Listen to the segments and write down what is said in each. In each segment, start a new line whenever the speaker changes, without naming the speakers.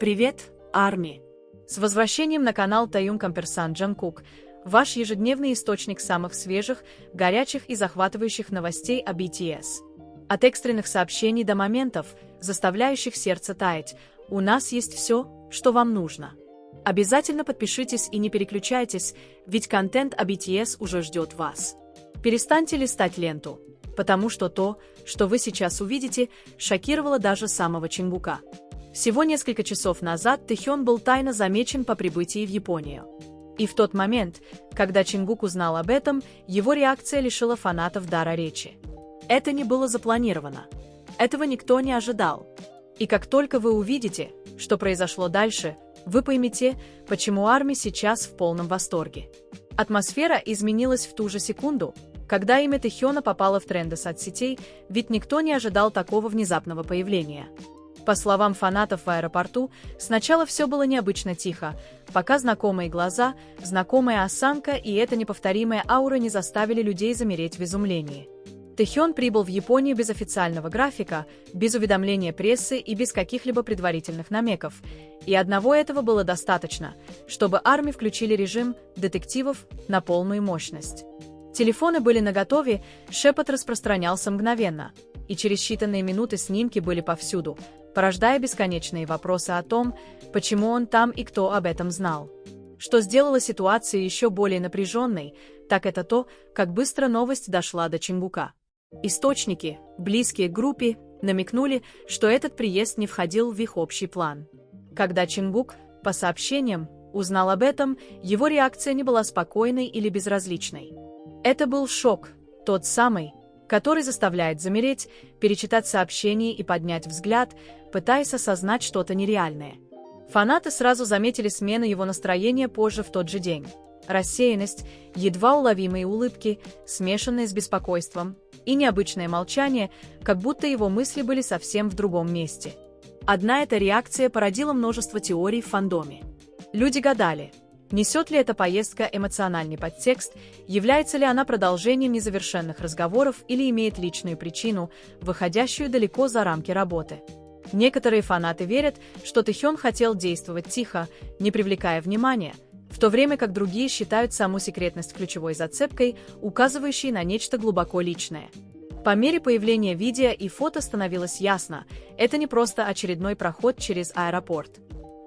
Привет, Арми! С возвращением на канал Taeyong Комперсан Джангкук, ваш ежедневный источник самых свежих, горячих и захватывающих новостей о BTS. От экстренных сообщений до моментов, заставляющих сердце таять, у нас есть все, что вам нужно. Обязательно подпишитесь и не переключайтесь, ведь контент о BTS уже ждет вас. Перестаньте листать ленту, потому что то, что вы сейчас увидите, шокировало даже самого Чингука. Всего несколько часов назад Тэхён был тайно замечен по прибытии в Японию. И в тот момент, когда Чингук узнал об этом, его реакция лишила фанатов дара речи. Это не было запланировано. Этого никто не ожидал. И как только вы увидите, что произошло дальше, вы поймете, почему Арми сейчас в полном восторге. Атмосфера изменилась в ту же секунду, когда имя Тэхёна попало в тренды соцсетей, ведь никто не ожидал такого внезапного появления. По словам фанатов в аэропорту, сначала все было необычно тихо, пока знакомые глаза, знакомая осанка и эта неповторимая аура не заставили людей замереть в изумлении. Тэхён прибыл в Японию без официального графика, без уведомления прессы и без каких-либо предварительных намеков. И одного этого было достаточно, чтобы Арми включили режим детективов на полную мощность. Телефоны были наготове, шепот распространялся мгновенно, и через считанные минуты снимки были повсюду, порождая бесконечные вопросы о том, почему он там и кто об этом знал. Что сделало ситуацию еще более напряженной, так это то, как быстро новость дошла до Чингука. Источники, близкие к группе, намекнули, что этот приезд не входил в их общий план. Когда Чингук, по сообщениям, узнал об этом, его реакция не была спокойной или безразличной. Это был шок, тот самый, который заставляет замереть, перечитать сообщение и поднять взгляд, пытаясь осознать что-то нереальное. Фанаты сразу заметили смену его настроения позже в тот же день. Рассеянность, едва уловимые улыбки, смешанные с беспокойством, и необычное молчание, как будто его мысли были совсем в другом месте. Одна эта реакция породила множество теорий в фандоме. Люди гадали, несет ли эта поездка эмоциональный подтекст, является ли она продолжением незавершенных разговоров или имеет личную причину, выходящую далеко за рамки работы. Некоторые фанаты верят, что Тэхён хотел действовать тихо, не привлекая внимания, в то время как другие считают саму секретность ключевой зацепкой, указывающей на нечто глубоко личное. По мере появления видео и фото становилось ясно, это не просто очередной проход через аэропорт.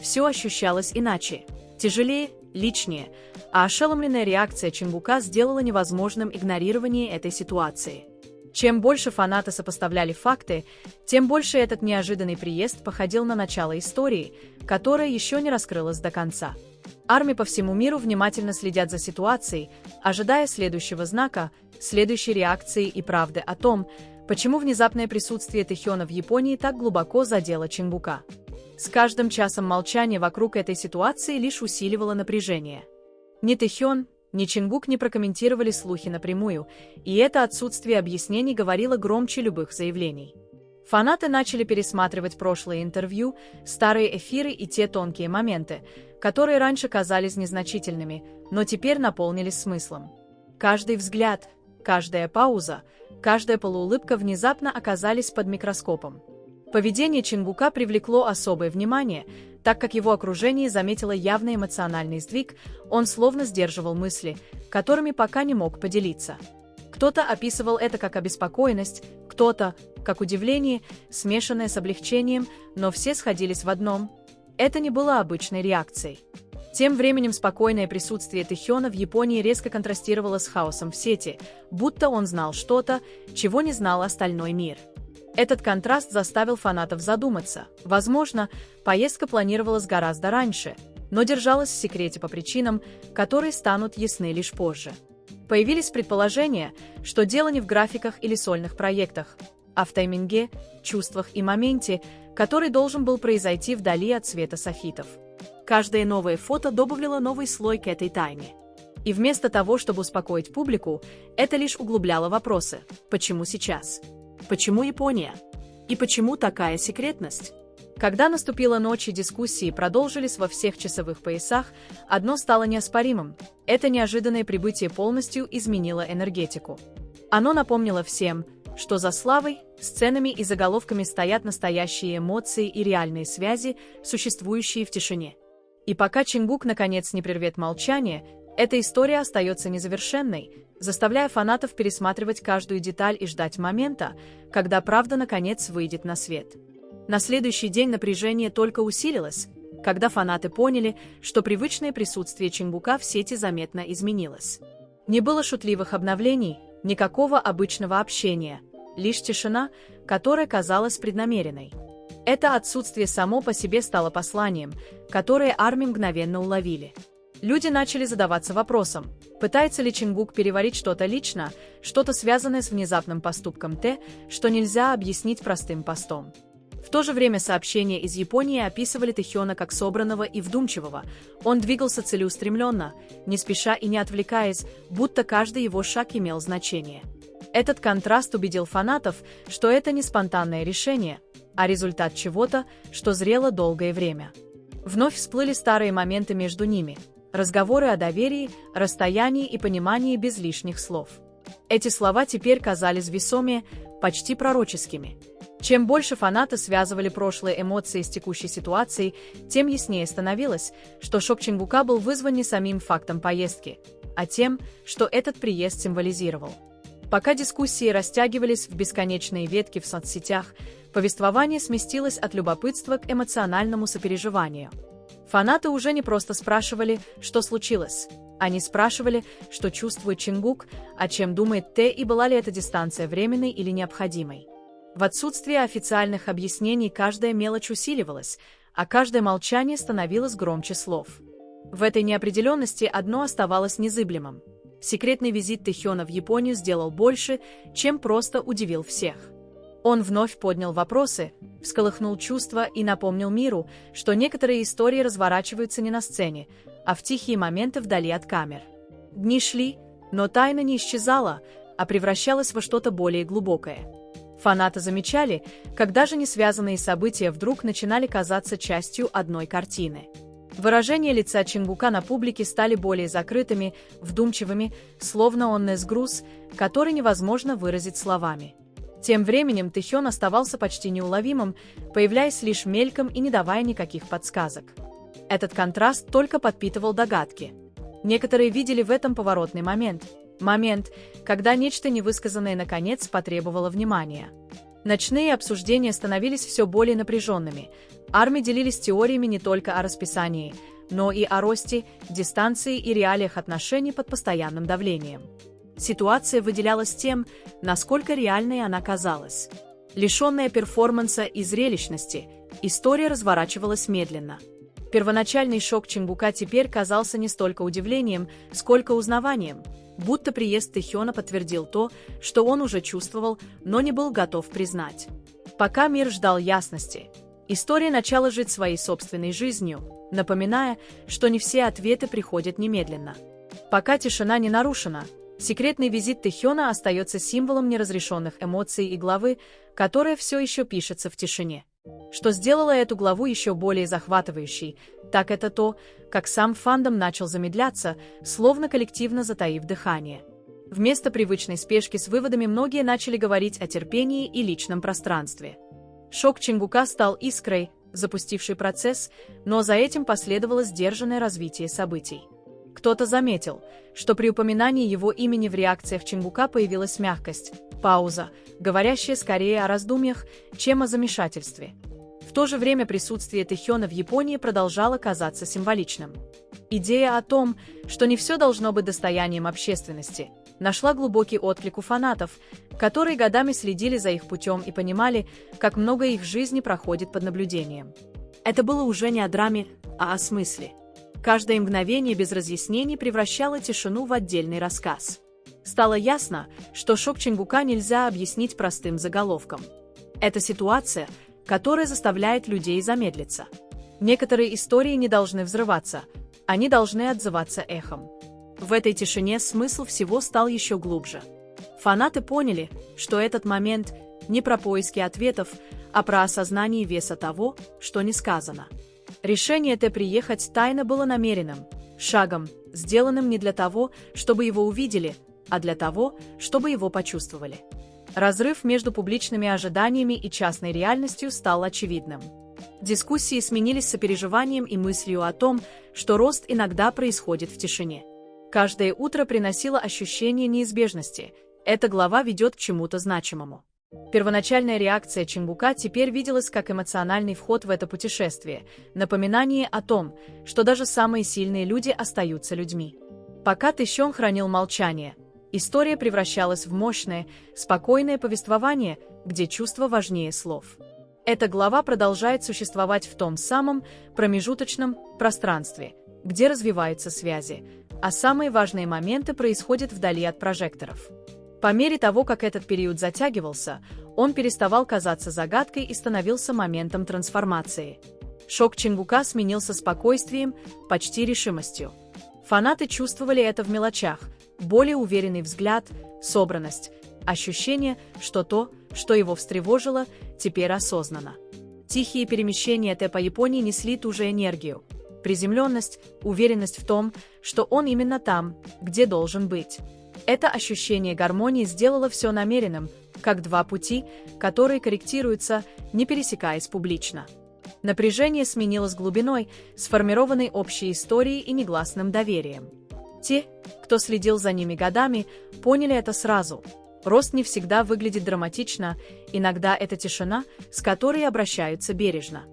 Все ощущалось иначе, тяжелее, личнее, а ошеломленная реакция Чингука сделала невозможным игнорирование этой ситуации. Чем больше фанаты сопоставляли факты, тем больше этот неожиданный приезд походил на начало истории, которая еще не раскрылась до конца. Арми по всему миру внимательно следят за ситуацией, ожидая следующего знака, следующей реакции и правды о том, почему внезапное присутствие Тэхёна в Японии так глубоко задело Чингука. С каждым часом молчания вокруг этой ситуации лишь усиливало напряжение. Ни Тэхён, ни Чингук не прокомментировали слухи напрямую, и это отсутствие объяснений говорило громче любых заявлений. Фанаты начали пересматривать прошлые интервью, старые эфиры и те тонкие моменты, которые раньше казались незначительными, но теперь наполнились смыслом. Каждый взгляд, каждая пауза, каждая полуулыбка внезапно оказались под микроскопом. Поведение Чингука привлекло особое внимание, так как его окружение заметило явный эмоциональный сдвиг, он словно сдерживал мысли, которыми пока не мог поделиться. Кто-то описывал это как обеспокоенность, кто-то как удивление, смешанное с облегчением, но все сходились в одном – это не было обычной реакцией. Тем временем спокойное присутствие Тэхёна в Японии резко контрастировало с хаосом в сети, будто он знал что-то, чего не знал остальной мир. Этот контраст заставил фанатов задуматься. Возможно, поездка планировалась гораздо раньше, но держалась в секрете по причинам, которые станут ясны лишь позже. Появились предположения, что дело не в графиках или сольных проектах, а в тайминге, чувствах и моменте, который должен был произойти вдали от света софитов. Каждое новое фото добавляло новый слой к этой тайне. И вместо того, чтобы успокоить публику, это лишь углубляло вопросы: почему сейчас? Почему Япония? И почему такая секретность? Когда наступила ночь и дискуссии продолжились во всех часовых поясах, одно стало неоспоримым – это неожиданное прибытие полностью изменило энергетику. Оно напомнило всем, что за славой, сценами и заголовками стоят настоящие эмоции и реальные связи, существующие в тишине. И пока Чингук наконец не прервет молчание, эта история остается незавершенной, заставляя фанатов пересматривать каждую деталь и ждать момента, когда правда наконец выйдет на свет. На следующий день напряжение только усилилось, когда фанаты поняли, что привычное присутствие Чингука в сети заметно изменилось. Не было шутливых обновлений, никакого обычного общения, лишь тишина, которая казалась преднамеренной. Это отсутствие само по себе стало посланием, которое армии мгновенно уловили. Люди начали задаваться вопросом, пытается ли Чингук переварить что-то лично, что-то связанное с внезапным поступком Т, что нельзя объяснить простым постом. В то же время сообщения из Японии описывали Тэхёна как собранного и вдумчивого. Он двигался целеустремленно, не спеша и не отвлекаясь, будто каждый его шаг имел значение. Этот контраст убедил фанатов, что это не спонтанное решение, а результат чего-то, что зрело долгое время. Вновь всплыли старые моменты между ними, разговоры о доверии, расстоянии и понимании без лишних слов. Эти слова теперь казались весомее, почти пророческими. Чем больше фанаты связывали прошлые эмоции с текущей ситуацией, тем яснее становилось, что шок Чингука был вызван не самим фактом поездки, а тем, что этот приезд символизировал. Пока дискуссии растягивались в бесконечные ветки в соцсетях, повествование сместилось от любопытства к эмоциональному сопереживанию. Фанаты уже не просто спрашивали, что случилось. Они спрашивали, что чувствует Чингук, о чем думает Т и была ли эта дистанция временной или необходимой. В отсутствие официальных объяснений каждая мелочь усиливалась, а каждое молчание становилось громче слов. В этой неопределенности одно оставалось незыблемым. Секретный визит Тэхёна в Японию сделал больше, чем просто удивил всех. Он вновь поднял вопросы, всколыхнул чувства и напомнил миру, что некоторые истории разворачиваются не на сцене, а в тихие моменты вдали от камер. Дни шли, но тайна не исчезала, а превращалась во что-то более глубокое. Фанаты замечали, как даже несвязанные события вдруг начинали казаться частью одной картины. Выражения лица Чингука на публике стали более закрытыми, вдумчивыми, словно он нес груз, который невозможно выразить словами. Тем временем Тэхён оставался почти неуловимым, появляясь лишь мельком и не давая никаких подсказок. Этот контраст только подпитывал догадки. Некоторые видели в этом поворотный момент, когда нечто невысказанное наконец потребовало внимания. Ночные обсуждения становились все более напряженными. Армии делились теориями не только о расписании, но и о росте, дистанции и реалиях отношений под постоянным давлением. Ситуация выделялась тем, насколько реальной она казалась. Лишенная перформанса и зрелищности, история разворачивалась медленно. Первоначальный шок Чингука теперь казался не столько удивлением, сколько узнаванием, будто приезд Тэхёна подтвердил то, что он уже чувствовал, но не был готов признать. Пока мир ждал ясности, история начала жить своей собственной жизнью, напоминая, что не все ответы приходят немедленно. Пока тишина не нарушена, секретный визит Тэхёна остается символом неразрешенных эмоций и главы, которая все еще пишется в тишине. Что сделало эту главу еще более захватывающей, так это то, как сам фандом начал замедляться, словно коллективно затаив дыхание. Вместо привычной спешки с выводами многие начали говорить о терпении и личном пространстве. Шок Чингука стал искрой, запустившей процесс, но за этим последовало сдержанное развитие событий. Кто-то заметил, что при упоминании его имени в реакциях Чингука появилась мягкость, пауза, говорящая скорее о раздумьях, чем о замешательстве. В то же время присутствие Тэхёна в Японии продолжало казаться символичным. Идея о том, что не все должно быть достоянием общественности, нашла глубокий отклик у фанатов, которые годами следили за их путем и понимали, как много их жизни проходит под наблюдением. Это было уже не о драме, а о смысле. Каждое мгновение без разъяснений превращало тишину в отдельный рассказ. Стало ясно, что шок Чингука нельзя объяснить простым заголовком. Это ситуация, которая заставляет людей замедлиться. Некоторые истории не должны взрываться, они должны отзываться эхом. В этой тишине смысл всего стал еще глубже. Фанаты поняли, что этот момент не про поиски ответов, а про осознание веса того, что не сказано. Решение Т приехать тайно было намеренным, шагом, сделанным не для того, чтобы его увидели, а для того, чтобы его почувствовали. Разрыв между публичными ожиданиями и частной реальностью стал очевидным. Дискуссии сменились сопереживанием и мыслью о том, что рост иногда происходит в тишине. Каждое утро приносило ощущение неизбежности. Эта глава ведет к чему-то значимому. Первоначальная реакция Чингука теперь виделась как эмоциональный вход в это путешествие, напоминание о том, что даже самые сильные люди остаются людьми. Пока Тэсён хранил молчание, история превращалась в мощное, спокойное повествование, где чувство важнее слов. Эта глава продолжает существовать в том самом промежуточном пространстве, где развиваются связи, а самые важные моменты происходят вдали от прожекторов. По мере того, как этот период затягивался, он переставал казаться загадкой и становился моментом трансформации. Шок Чингука сменился спокойствием, почти решимостью. Фанаты чувствовали это в мелочах: более уверенный взгляд, собранность, ощущение, что то, что его встревожило, теперь осознанно. Тихие перемещения по Японии несли ту же энергию. Приземленность, уверенность в том, что он именно там, где должен быть. Это ощущение гармонии сделало все намеренным, как два пути, которые корректируются, не пересекаясь публично. Напряжение сменилось глубиной, сформированной общей историей и негласным доверием. Те, кто следил за ними годами, поняли это сразу. Рост не всегда выглядит драматично, иногда это тишина, с которой обращаются бережно.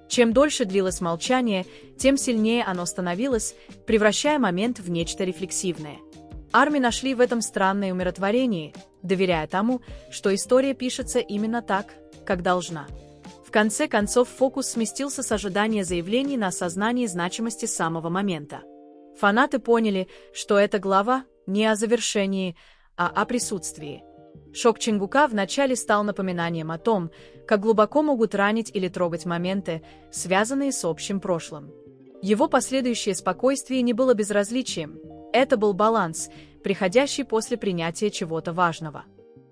Чем дольше длилось молчание, тем сильнее оно становилось, превращая момент в нечто рефлексивное. Арми нашли в этом странное умиротворение, доверяя тому, что история пишется именно так, как должна. В конце концов фокус сместился с ожидания заявлений на осознание значимости самого момента. Фанаты поняли, что эта глава не о завершении, а о присутствии. Шок Чингука вначале стал напоминанием о том, как глубоко могут ранить или трогать моменты, связанные с общим прошлым. Его последующее спокойствие не было безразличием. Это был баланс, приходящий после принятия чего-то важного.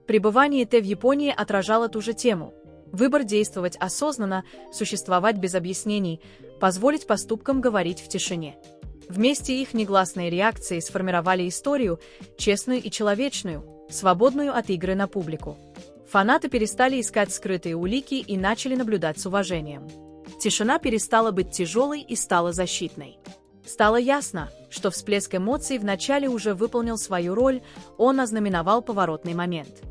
Пребывание в Японии отражало ту же тему. Выбор действовать осознанно, существовать без объяснений, позволить поступкам говорить в тишине. Вместе их негласные реакции сформировали историю, честную и человечную, свободную от игры на публику. Фанаты перестали искать скрытые улики и начали наблюдать с уважением. Тишина перестала быть тяжелой и стала защитной. Стало ясно, что всплеск эмоций вначале уже выполнил свою роль, он ознаменовал поворотный момент.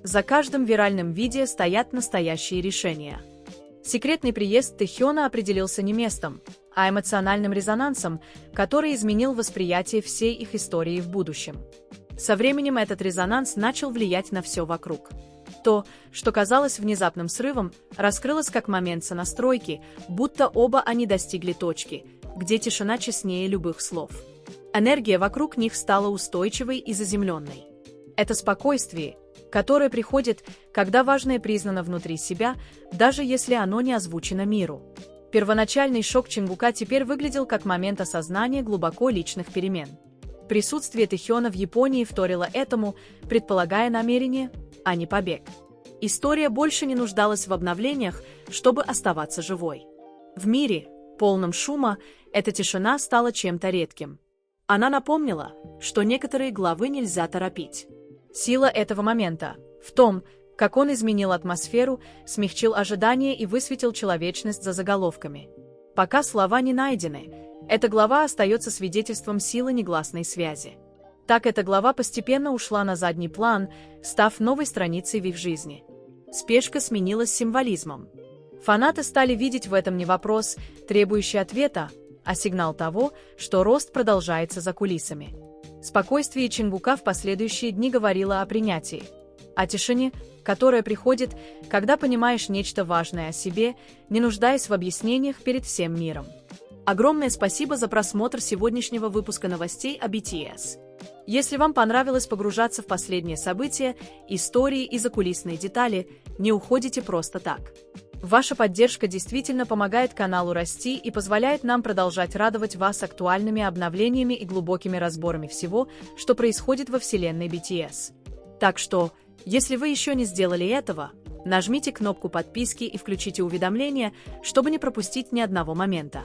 За каждым виральным видео стоят настоящие решения. Секретный приезд Тэсёна определился не местом, а эмоциональным резонансом, который изменил восприятие всей их истории в будущем. Со временем этот резонанс начал влиять на все вокруг. То, что казалось внезапным срывом, раскрылось как момент сонастройки, будто оба они достигли точки, где тишина честнее любых слов. Энергия вокруг них стала устойчивой и заземленной. Это спокойствие, которое приходит, когда важное признано внутри себя, даже если оно не озвучено миру. Первоначальный шок Чингука теперь выглядел как момент осознания глубоко личных перемен. Присутствие Тэсёна в Японии вторило этому, предполагая намерение, а не побег. История больше не нуждалась в обновлениях, чтобы оставаться живой. В мире, полном шума, эта тишина стала чем-то редким. Она напомнила, что некоторые главы нельзя торопить. Сила этого момента в том, как он изменил атмосферу, смягчил ожидания и высветил человечность за заголовками. Пока слова не найдены, эта глава остается свидетельством силы негласной связи. Так эта глава постепенно ушла на задний план, став новой страницей в их жизни. Спешка сменилась символизмом. Фанаты стали видеть в этом не вопрос, требующий ответа, а сигнал того, что рост продолжается за кулисами. Спокойствие Чингука в последующие дни говорило о принятии, о тишине, которая приходит, когда понимаешь нечто важное о себе, не нуждаясь в объяснениях перед всем миром. Огромное спасибо за просмотр сегодняшнего выпуска новостей о BTS. Если вам понравилось погружаться в последние события, истории и закулисные детали, не уходите просто так. Ваша поддержка действительно помогает каналу расти и позволяет нам продолжать радовать вас актуальными обновлениями и глубокими разборами всего, что происходит во вселенной BTS. Так что, если вы еще не сделали этого, нажмите кнопку подписки и включите уведомления, чтобы не пропустить ни одного момента.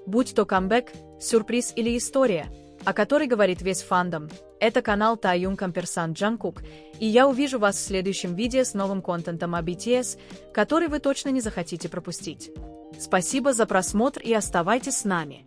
Будь то камбэк, сюрприз или история, о которой говорит весь фандом. Это канал Taeyong Комперсан Джангкук, и я увижу вас в следующем видео с новым контентом о BTS, который вы точно не захотите пропустить. Спасибо за просмотр и оставайтесь с нами.